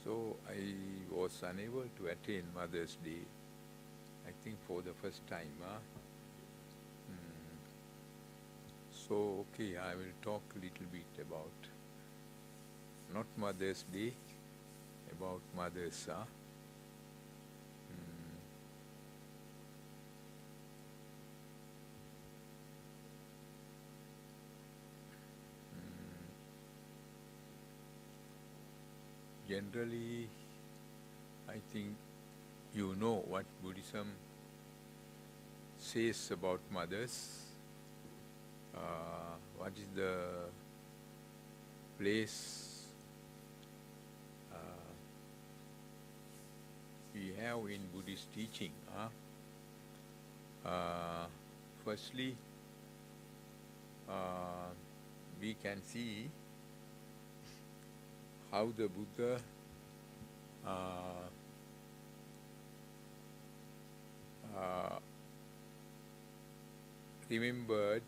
So I was unable to attend Mother's Day, I think for the first time. So, okay, I will talk a little bit about, not Mother's Day, about mothers. Generally, I think you know what Buddhism says about mothers. What is the place we have in Buddhist teaching? Firstly, we can see how the Buddha remembered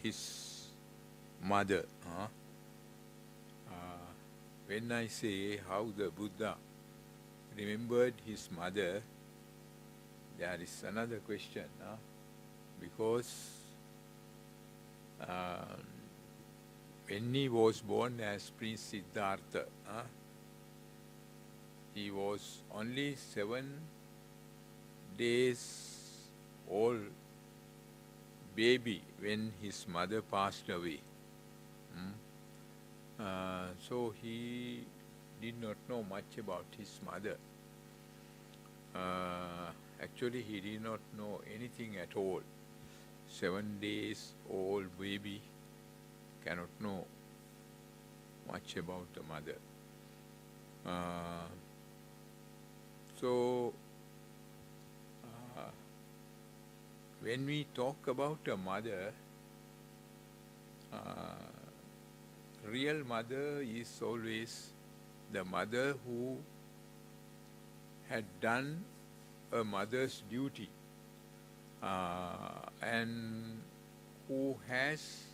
his mother. When I say how the Buddha remembered his mother, there is another question, because when he was born as Prince Siddhartha, he was only 7 days old baby when his mother passed away. So he did not know much about his mother. Actually, he did not know anything at all. 7 days old baby cannot know much about the mother. So, when we talk about a mother, real mother is always the mother who had done a mother's duty and who has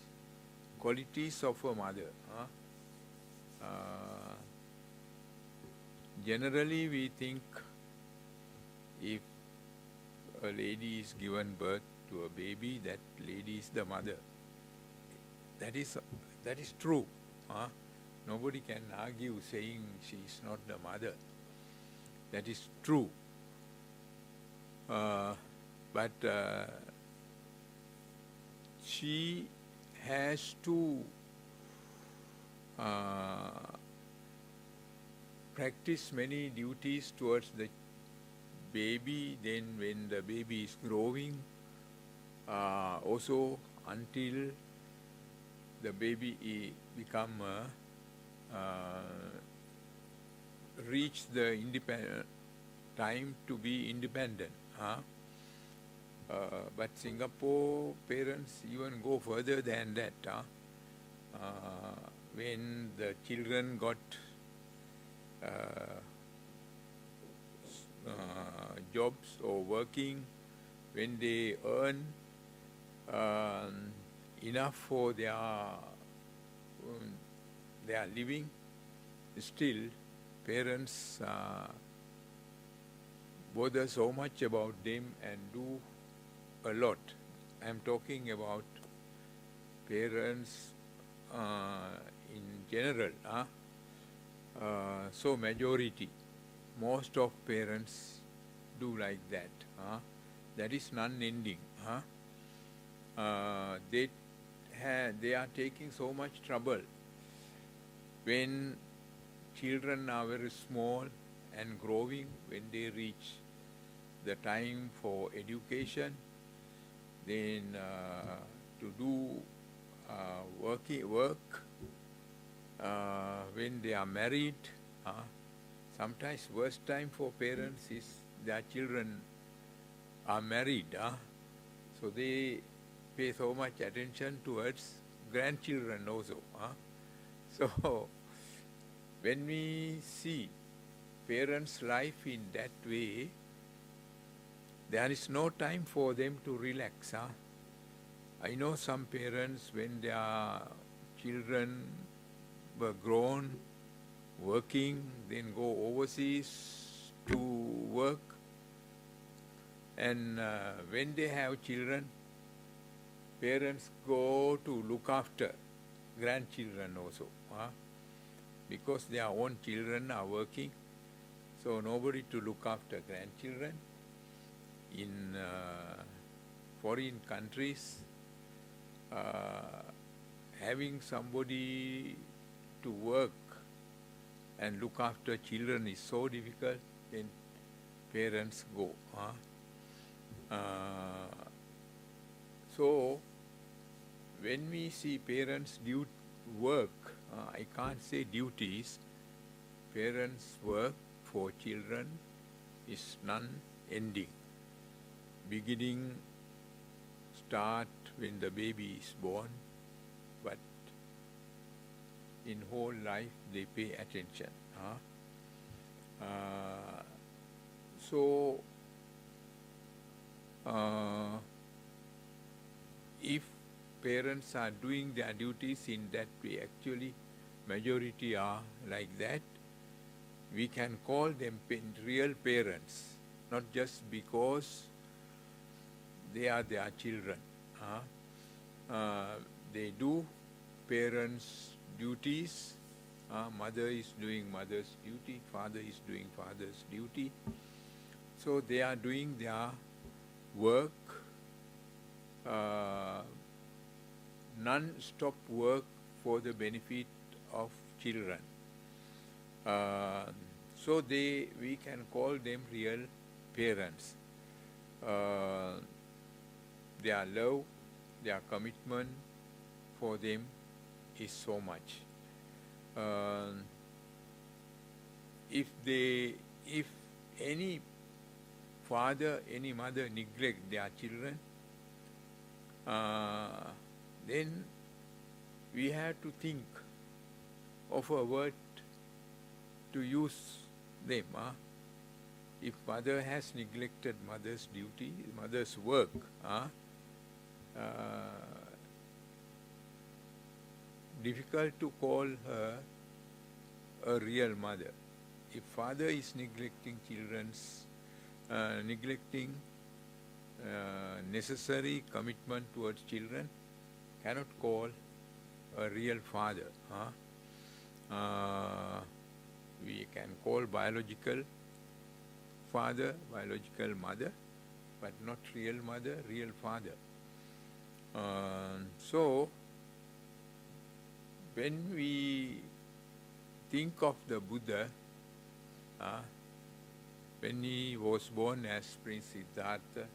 qualities of a mother. Generally, we think if a lady is given birth to a baby, that lady is the mother. That is true. Nobody can argue saying she is not the mother. That is true. But she has to practice many duties towards the baby. Then when the baby is growing, also until the baby become reach the independent time to be independent. But Singapore parents even go further than that. When the children got jobs or working, when they earn enough for their living, still parents bother so much about them and do a lot. I am talking about parents in general. So majority, most of parents do like that. That is non-ending. They are taking so much trouble when children are very small and growing. When they reach the time for education, then to do work. When they are married, sometimes worst time for parents is their children are married. So they pay so much attention towards grandchildren also. So when we see parents' life in that way, there is no time for them to relax. I know some parents, when their children were grown, working, then go overseas to work. And when they have children, parents go to look after grandchildren also. Because their own children are working, so nobody to look after grandchildren. In foreign countries, having somebody to work and look after children is so difficult, then parents go. So, when we see parents work, I can't say duties, parents' work for children is non-ending. Beginning, start when the baby is born, but in whole life they pay attention. So, if parents are doing their duties in that way, actually majority are like that, we can call them real parents, not just because they are their children. They do parents' duties. Mother is doing mother's duty, father is doing father's duty. So they are doing their work, non-stop work for the benefit of children. So we can call them real parents. Their love, their commitment for them is so much. If any father, any mother neglect their children, then we have to think of a word to use them. If mother has neglected mother's duty, mother's work, difficult to call her a real mother. If father is neglecting neglecting necessary commitment towards children, cannot call a real father. We can call biological father, biological mother, but not real mother, real father. So, when we think of the Buddha, when he was born as Prince Siddhartha,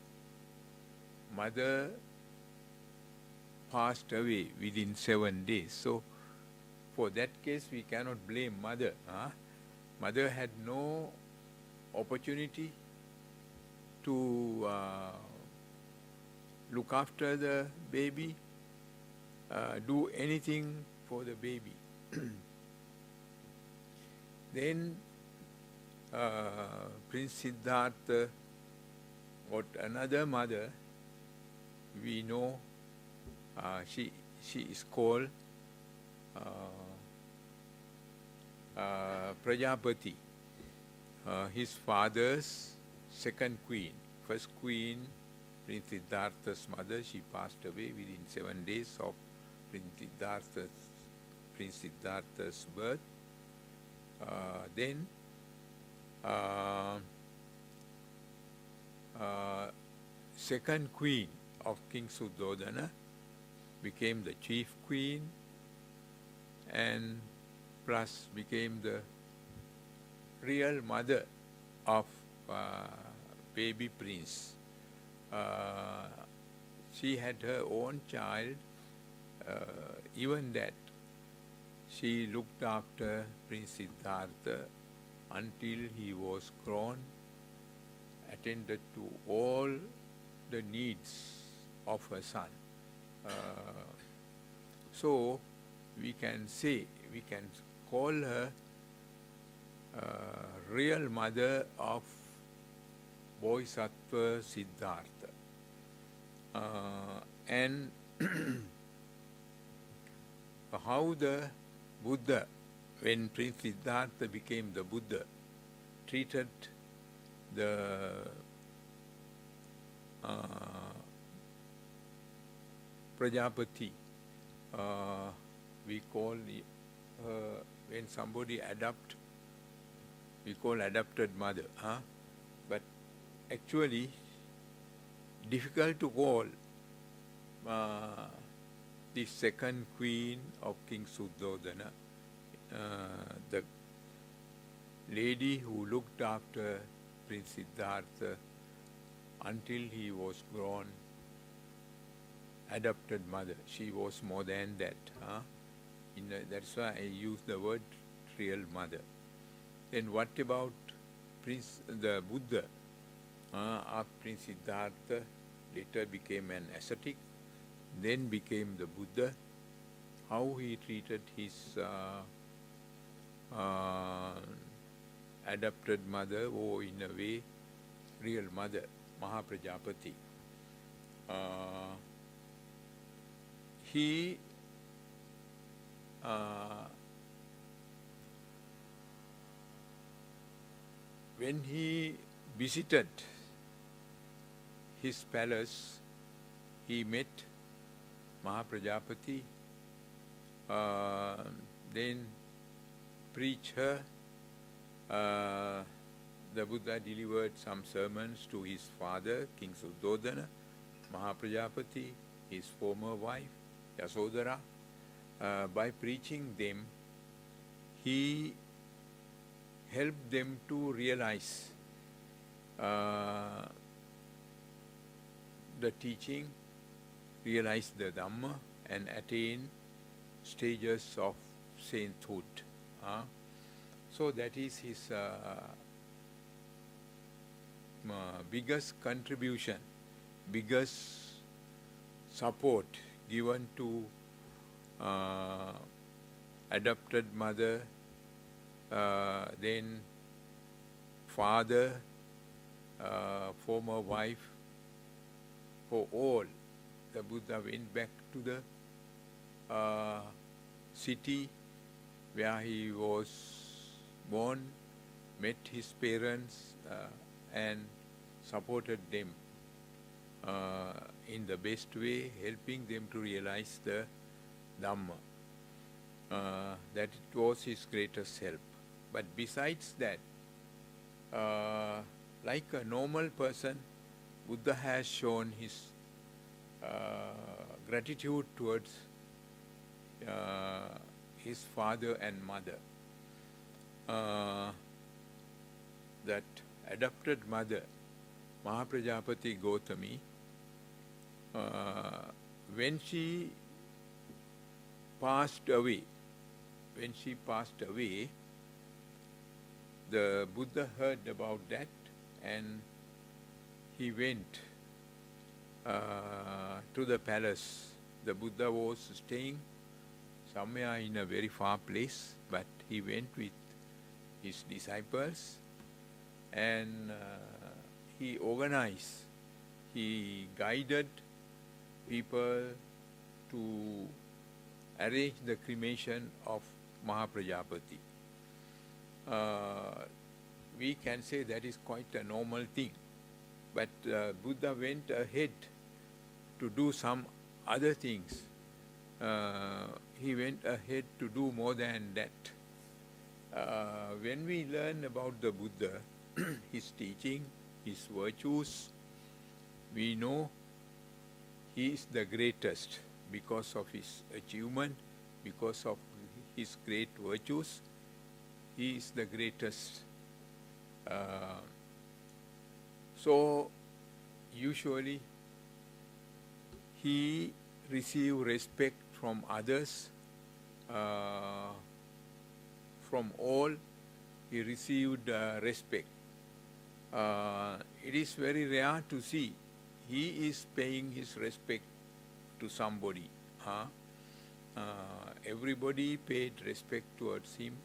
mother passed away within 7 days. So, for that case, we cannot blame mother. Mother had no opportunity to look after the baby, do anything for the baby. Then Prince Siddhartha got another mother. We know she is called Prajapati, his father's second queen. First queen, Prince Siddhartha's mother, she passed away within 7 days of Prince Siddhartha's birth. Then second queen of King Suddhodana became the chief queen and plus became the real mother of baby prince. She had her own child, even that she looked after Prince Siddhartha until he was grown, attended to all the needs of her son. So we can call her real mother of Bodhisattva Siddhartha. And how the Buddha, when Prince Siddhartha became the Buddha, treated the Prajapati, we call when somebody adopt, we call adopted mother. But actually, difficult to call the second queen of King Suddhodana, the lady who looked after Prince Siddhartha until he was grown, adopted mother. She was more than that. That's why I use the word real mother. Then what about the Buddha? After Prince Siddhartha later became an ascetic, then became the Buddha. How he treated his adopted mother, or in a way, real mother, Mahaprajapati. When he visited his palace, he met Mahaprajapati, then preached her. The Buddha delivered some sermons to his father, King Suddhodana, Mahaprajapati, his former wife, Yasodhara. By preaching them, he helped them to realize the teaching, realize the Dhamma, and attain stages of sainthood. So that is his biggest contribution, biggest support given to adopted mother, then father, former wife. For all, the Buddha went back to the city where he was born, met his parents, and supported them in the best way, helping them to realize the Dhamma. That was his greatest help. But besides that, like a normal person, Buddha has shown his gratitude towards his father and mother. That adopted mother, Mahaprajapati Gautami, when she passed away, the Buddha heard about that, and he went to the palace. The Buddha was staying somewhere in a very far place, but he went with his disciples, and he organized, he guided people to arrange the cremation of Mahaprajapati. We can say that is quite a normal thing. But Buddha went ahead to do some other things. He went ahead to do more than that. When we learn about the Buddha, his teaching, his virtues, we know he is the greatest because of his achievement, because of his great virtues. He is the greatest. So, usually, he received respect from others, from all. He received respect. It is very rare to see he is paying his respect to somebody. Everybody paid respect towards him,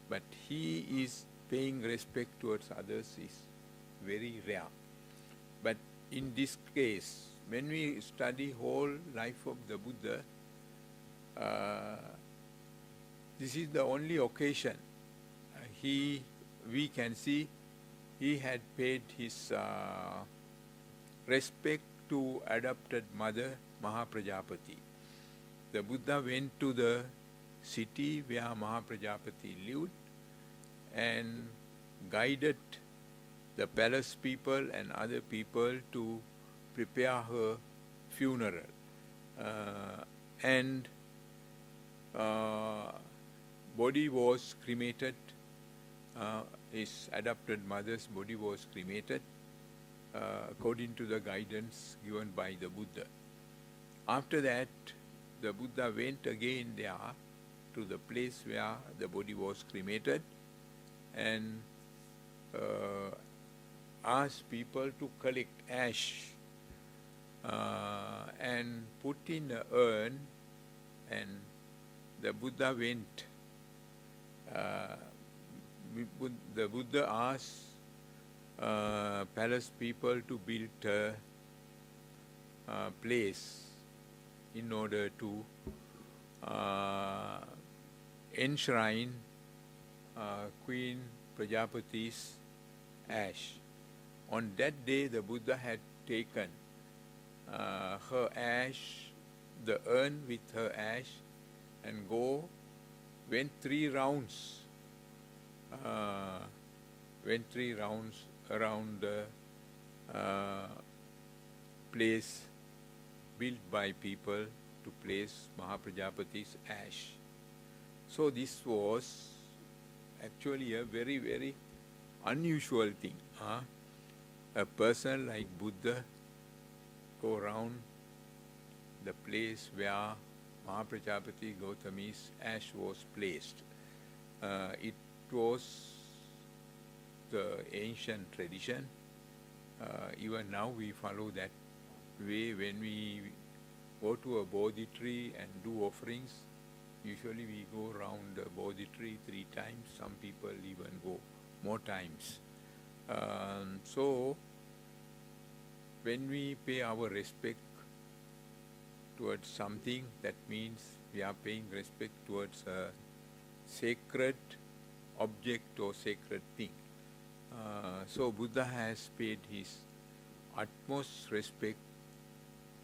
but he is paying respect towards others is very rare. But in this case, when we study whole life of the Buddha, this is the only occasion we can see he had paid his respect to adopted mother Mahaprajapati. The Buddha went to the city where Mahaprajapati lived and guided the palace people and other people to prepare her funeral. And body was cremated. His adopted mother's body was cremated according to the guidance given by the Buddha. After that, the Buddha went again there to the place where the body was cremated and asked people to collect ash and put in an urn, and the Buddha went. The Buddha asked palace people to build a place in order to enshrine Queen Prajapati's ash. On that day, the Buddha had taken her ash, the urn with her ash, and went 3 rounds. Went 3 rounds around the place built by people to place Mahaprajapati's ash. So this was actually a very, very unusual thing. A person like Buddha go around the place where Mahaprajapati Gautami's ash was placed. It was the ancient tradition. Even now we follow that way. When we go to a Bodhi tree and do offerings, usually we go around the Bodhi tree 3 times. Some people even go more times. So when we pay our respect towards something, that means we are paying respect towards a sacred object or sacred thing. So Buddha has paid his utmost respect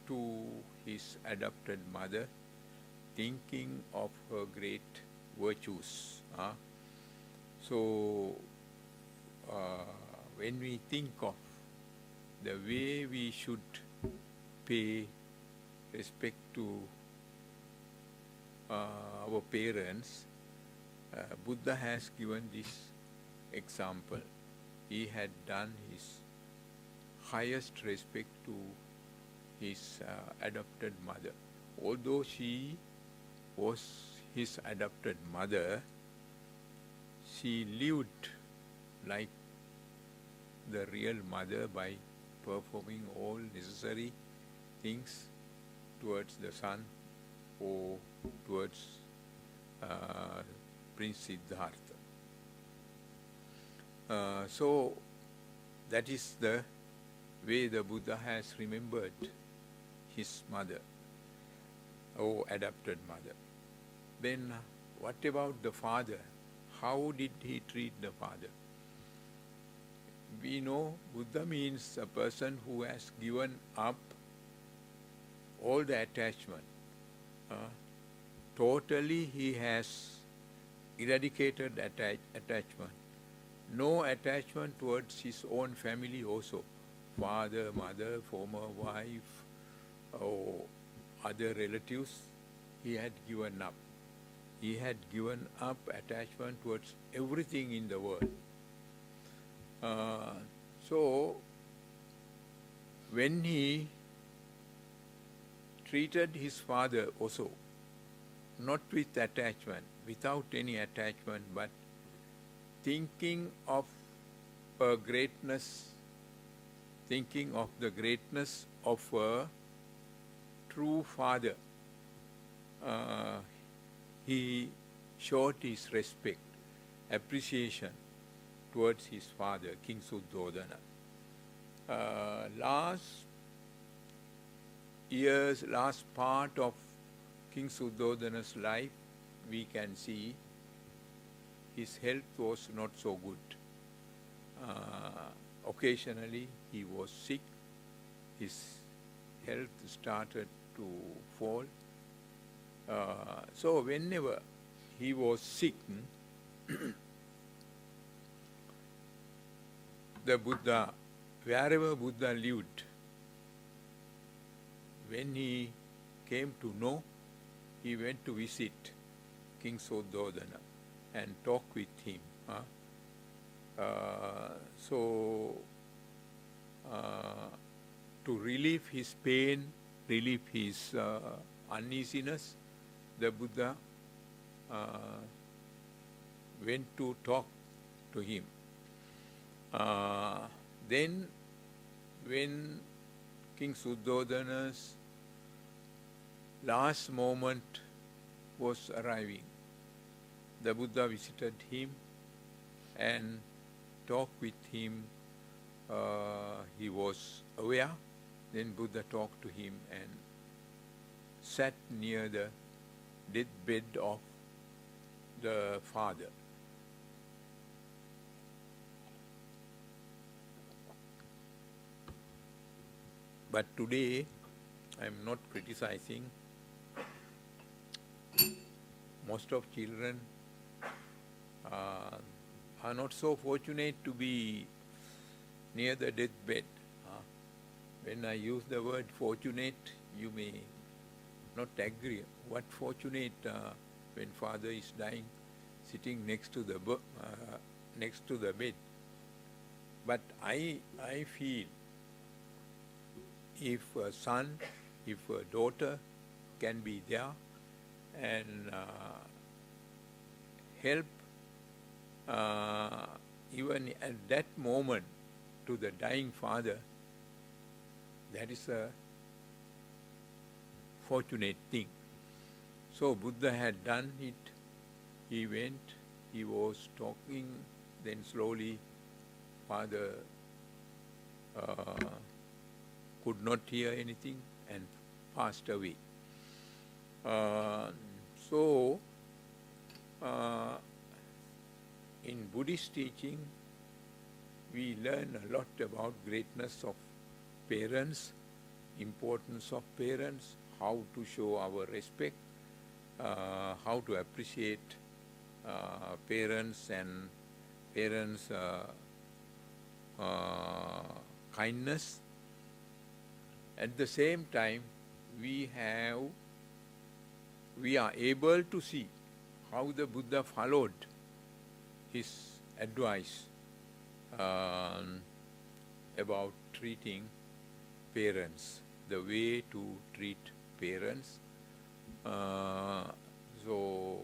to his adopted mother, thinking of her great virtues. So when we think of the way we should pay respect to our parents, Buddha has given this example. He had done his highest respect to his adopted mother. Although she was his adopted mother, she lived like the real mother by performing all necessary things towards the son or towards Prince Siddhartha. So that is the way the Buddha has remembered his mother or adopted mother. Then what about the father? How did he treat the father? We know Buddha means a person who has given up all the attachment. Totally he has eradicated attachment. No attachment towards his own family also. Father, mother, former wife, or other relatives, he had given up. He had given up attachment towards everything in the world. So, when he treated his father also, not with attachment, without any attachment, but thinking of greatness, thinking of the greatness of a true father, he showed his respect, appreciation towards his father, King Suddhodana. Last part of King Suddhodana's life, we can see his health was not so good. Occasionally he was sick. His health started to fall. So whenever he was sick, the Buddha, wherever Buddha lived, when he came to know, he went to visit King Suddhodana and talk with him. To relieve his pain, relieve his uneasiness, the Buddha went to talk to him. Then when King Suddhodana's last moment was arriving, the Buddha visited him and talked with him. He was aware. Then Buddha talked to him and sat near the deathbed of the father. But today, I am not criticizing. Most of children are not so fortunate to be near the deathbed. When I use the word fortunate, you may not agree. What fortunate when father is dying, sitting next to the bed. But I feel if a son, if a daughter can be there and help even at that moment to the dying father, that is a fortunate thing. So Buddha had done it. He went, he was talking, then slowly father could not hear anything and passed away. In Buddhist teaching, we learn a lot about greatness of parents, importance of parents, how to show our respect, how to appreciate parents and parents' kindness. At the same time, we are able to see how the Buddha followed his advice about treating parents, the way to treat parents. So,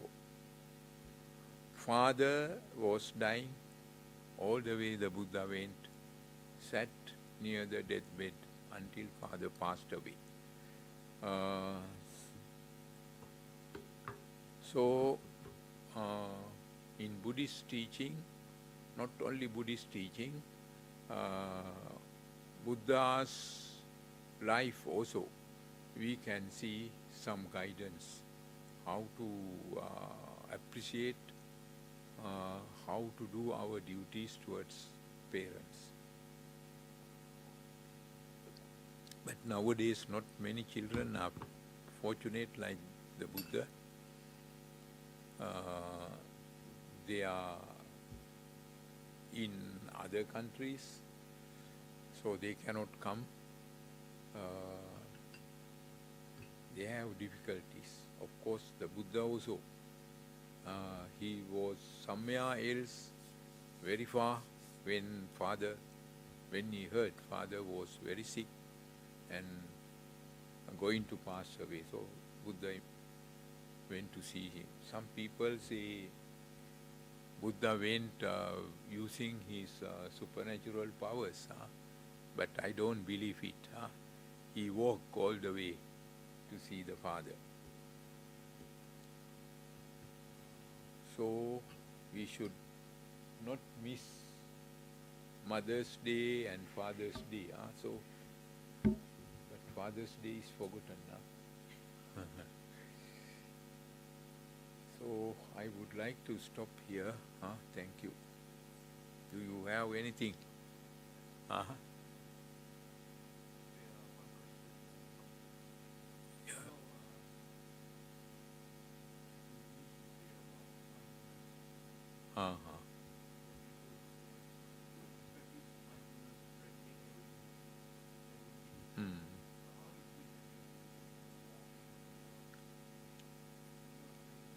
father was dying, all the way the Buddha went, sat near the deathbed until father passed away. In Buddhist teaching, not only Buddhist teaching, Buddha's life also, we can see some guidance, how to appreciate, how to do our duties towards parents. But nowadays, not many children are fortunate like the Buddha. They are in other countries, so they cannot come. They have difficulties. Of course, the Buddha also, he was somewhere else, very far, when he heard father was very sick and going to pass away. So Buddha went to see him. Some people say Buddha went using his supernatural powers, but I don't believe it. He walked all the way to see the father. So we should not miss Mother's Day and Father's Day. But Father's Day is forgotten now. So I would like to stop here. Thank you. Do you have anything? Uh-huh. Yeah. Uh-huh. Hmm.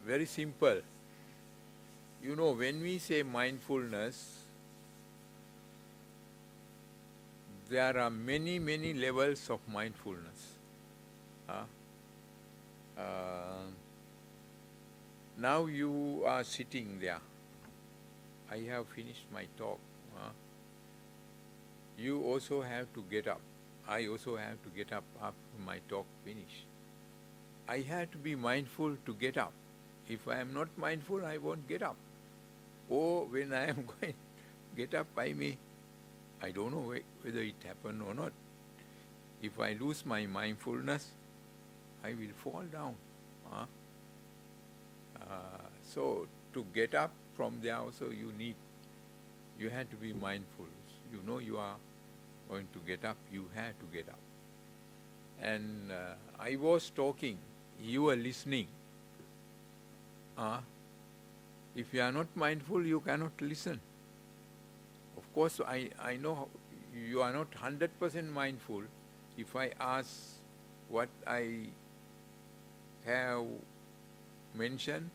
Very simple. You know, when we say mindfulness, there are many, many levels of mindfulness. Uh, uh, Now you are sitting there. I have finished my talk. You also have to get up. I also have to get up after my talk finish. I have to be mindful to get up. If I am not mindful, I won't get up. Or when I am going to get up, I don't know whether it happened or not. If I lose my mindfulness, I will fall down. So to get up from there also you have to be mindful. You know you are going to get up, you have to get up. And I was talking, you were listening. If you are not mindful, you cannot listen. Of course, I know you are not 100% mindful. If I ask what I have mentioned,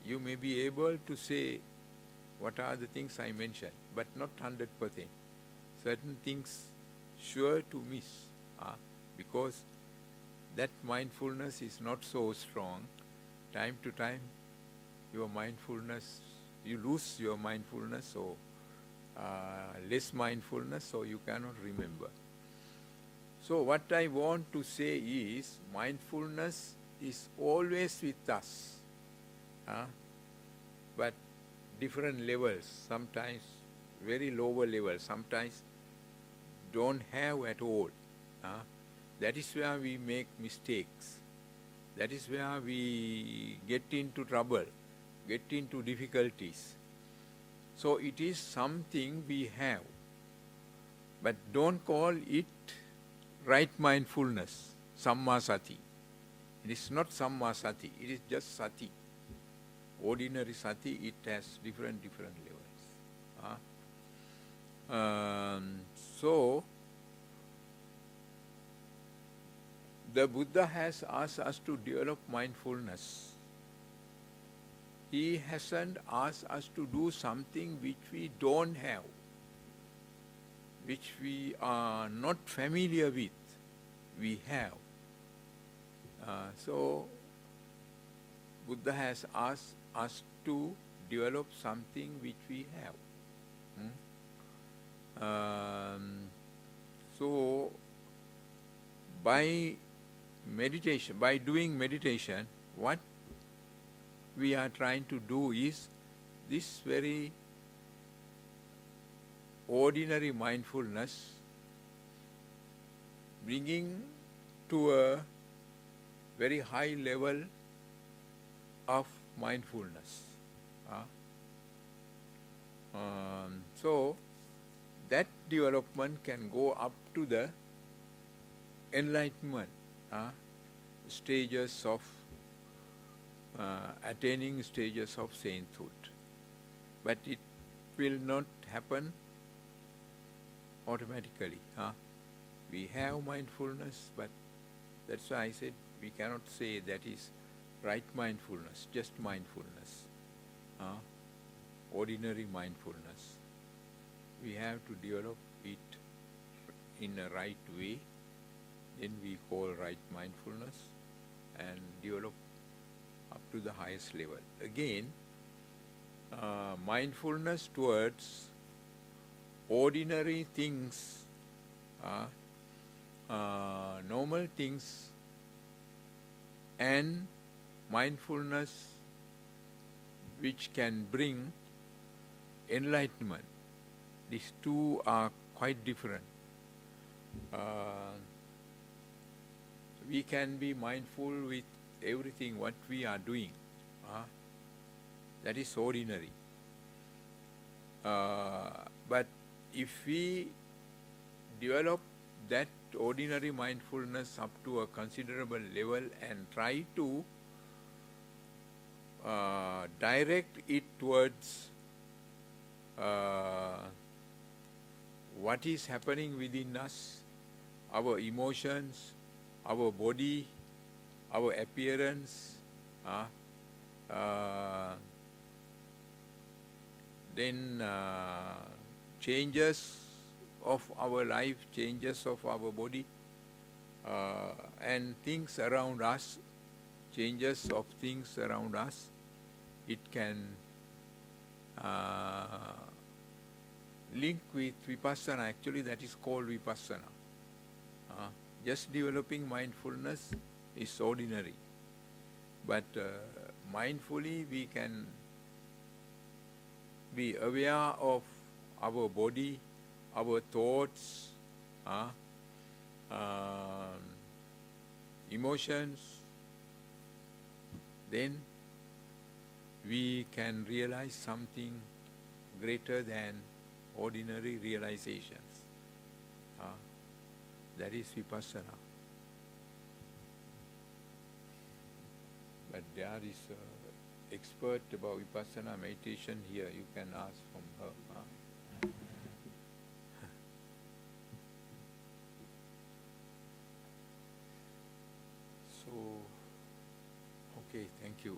you may be able to say what are the things I mentioned, but not 100%. Certain things sure to miss, because that mindfulness is not so strong. Time to time, your mindfulness, you lose your mindfulness, or less mindfulness, so you cannot remember. So what I want to say is, mindfulness is always with us, but different levels, sometimes very lower levels, sometimes don't have at all. That is where we make mistakes. That is where we get into trouble, get into difficulties. So it is something we have, but don't call it right mindfulness, Samma Sati. It is not Samma Sati, it is just Sati. Ordinary Sati, it has different levels. So, the Buddha has asked us to develop mindfulness. He hasn't asked us to do something which we don't have, which we are not familiar with, we have. So, Buddha has asked us to develop something which we have. So, by meditation, by doing meditation, what we are trying to do is this very ordinary mindfulness, bringing to a very high level of mindfulness. So that development can go up to the enlightenment, stages of attaining stages of sainthood. But it will not happen automatically. We have mindfulness, but that's why I said we cannot say that is right mindfulness, just mindfulness, ordinary mindfulness. We have to develop it in a right way, then we call right mindfulness, and develop up to the highest level. Again, mindfulness towards ordinary things, normal things, and mindfulness which can bring enlightenment. These two are quite different. We can be mindful with everything what we are doing, That is ordinary. But if we develop that ordinary mindfulness up to a considerable level and try to direct it towards what is happening within us, our emotions, our body, our appearance, then changes of our life, changes of our body, and things around us, changes of things around us, it can link with vipassana. Actually, that is called vipassana. Just developing mindfulness is ordinary. But mindfully we can be aware of our body, our thoughts, emotions. Then we can realize something greater than ordinary realizations. That is vipassana. But there is an expert about vipassana meditation here. You can ask from her. So, okay, thank you.